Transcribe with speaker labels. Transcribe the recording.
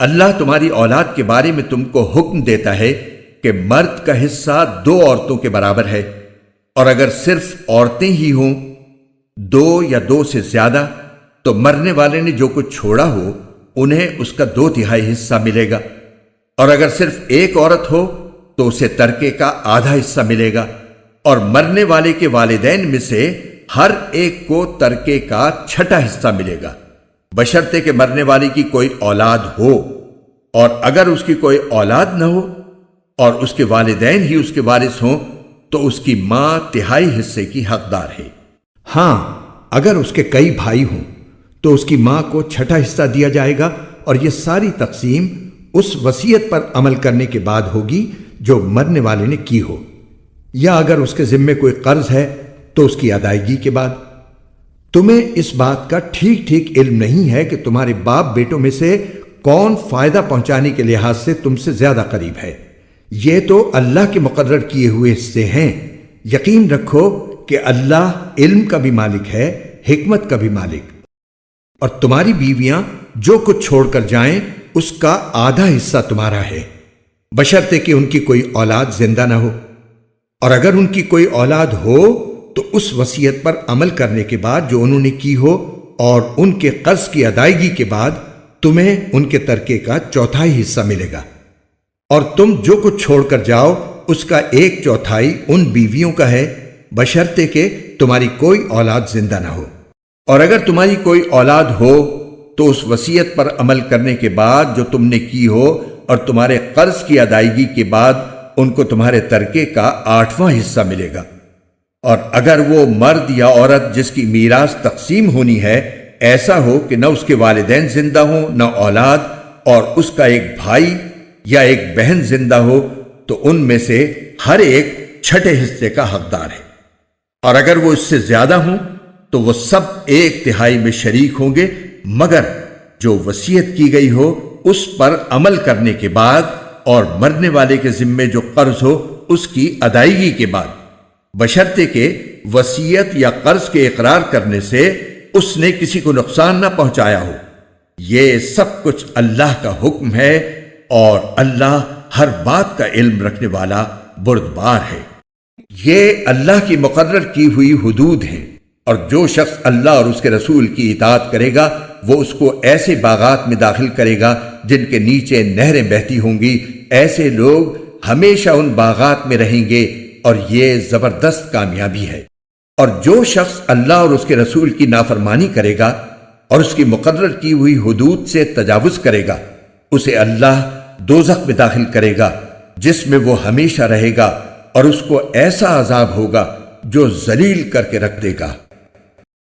Speaker 1: اللہ تمہاری اولاد کے بارے میں تم کو حکم دیتا ہے کہ مرد کا حصہ 2 عورتوں کے برابر ہے، اور اگر صرف عورتیں ہی ہوں 2 یا 2 سے زیادہ تو مرنے والے نے جو کچھ چھوڑا ہو انہیں اس کا 2/3 حصہ ملے گا، اور اگر صرف ایک عورت ہو تو اسے ترکے کا آدھا حصہ ملے گا، اور مرنے والے کے والدین میں سے ہر ایک کو ترکے کا 6واں حصہ ملے گا، بشرطے کہ مرنے والے کی کوئی اولاد ہو، اور اگر اس کی کوئی اولاد نہ ہو اور اس کے والدین ہی اس کے وارث ہوں تو اس کی ماں 1/3 حصے کی حقدار ہے۔
Speaker 2: ہاں، اگر اس کے کئی بھائی ہوں تو اس کی ماں کو 6واں حصہ دیا جائے گا، اور یہ ساری تقسیم اس وصیت پر عمل کرنے کے بعد ہوگی جو مرنے والے نے کی ہو، یا اگر اس کے ذمے کوئی قرض ہے تو اس کی ادائیگی کے بعد۔ تمہیں اس بات کا ٹھیک ٹھیک علم نہیں ہے کہ تمہارے باپ بیٹوں میں سے کون فائدہ پہنچانے کے لحاظ سے تم سے زیادہ قریب ہے، یہ تو اللہ کے مقرر کیے ہوئے حصے ہیں۔ یقین رکھو کہ اللہ علم کا بھی مالک ہے، حکمت کا بھی مالک۔ اور تمہاری بیویاں جو کچھ چھوڑ کر جائیں اس کا آدھا حصہ تمہارا ہے، بشرطے کہ ان کی کوئی اولاد زندہ نہ ہو، اور اگر ان کی کوئی اولاد ہو تو اس وصیت پر عمل کرنے کے بعد جو انہوں نے کی ہو اور ان کے قرض کی ادائیگی کے بعد تمہیں ان کے ترکے کا 1/4 حصہ ملے گا، اور تم جو کچھ چھوڑ کر جاؤ اس کا 1/4 ان بیویوں کا ہے، بشرطے کہ تمہاری کوئی اولاد زندہ نہ ہو۔ اور اگر تمہاری کوئی اولاد ہو تو اس وصیت پر عمل کرنے کے بعد جو تم نے کی ہو اور تمہارے قرض کی ادائیگی کے بعد ان کو تمہارے ترکے کا 8واں حصہ ملے گا۔ اور اگر وہ مرد یا عورت جس کی میراث تقسیم ہونی ہے ایسا ہو کہ نہ اس کے والدین زندہ ہوں نہ اولاد، اور اس کا ایک بھائی یا ایک بہن زندہ ہو، تو ان میں سے ہر ایک 6 حصے کا حقدار ہے، اور اگر وہ اس سے زیادہ ہوں تو وہ سب 1/3 میں شریک ہوں گے، مگر جو وصیت کی گئی ہو اس پر عمل کرنے کے بعد اور مرنے والے کے ذمے جو قرض ہو اس کی ادائیگی کے بعد، بشرطے کہ وصیت یا قرض کے اقرار کرنے سے اس نے کسی کو نقصان نہ پہنچایا ہو۔ یہ سب کچھ اللہ کا حکم ہے، اور اللہ ہر بات کا علم رکھنے والا بردبار ہے۔ یہ اللہ کی مقرر کی ہوئی حدود ہیں، اور جو شخص اللہ اور اس کے رسول کی اطاعت کرے گا وہ اس کو ایسے باغات میں داخل کرے گا جن کے نیچے نہریں بہتی ہوں گی، ایسے لوگ ہمیشہ ان باغات میں رہیں گے، اور یہ زبردست کامیابی ہے۔ اور جو شخص اللہ اور اس کے رسول کی نافرمانی کرے گا اور اس کی مقرر کی ہوئی حدود سے تجاوز کرے گا، اسے اللہ دوزخ میں داخل کرے گا جس میں وہ ہمیشہ رہے گا، اور اس کو ایسا عذاب ہوگا جو ذلیل کر کے رکھ دے گا۔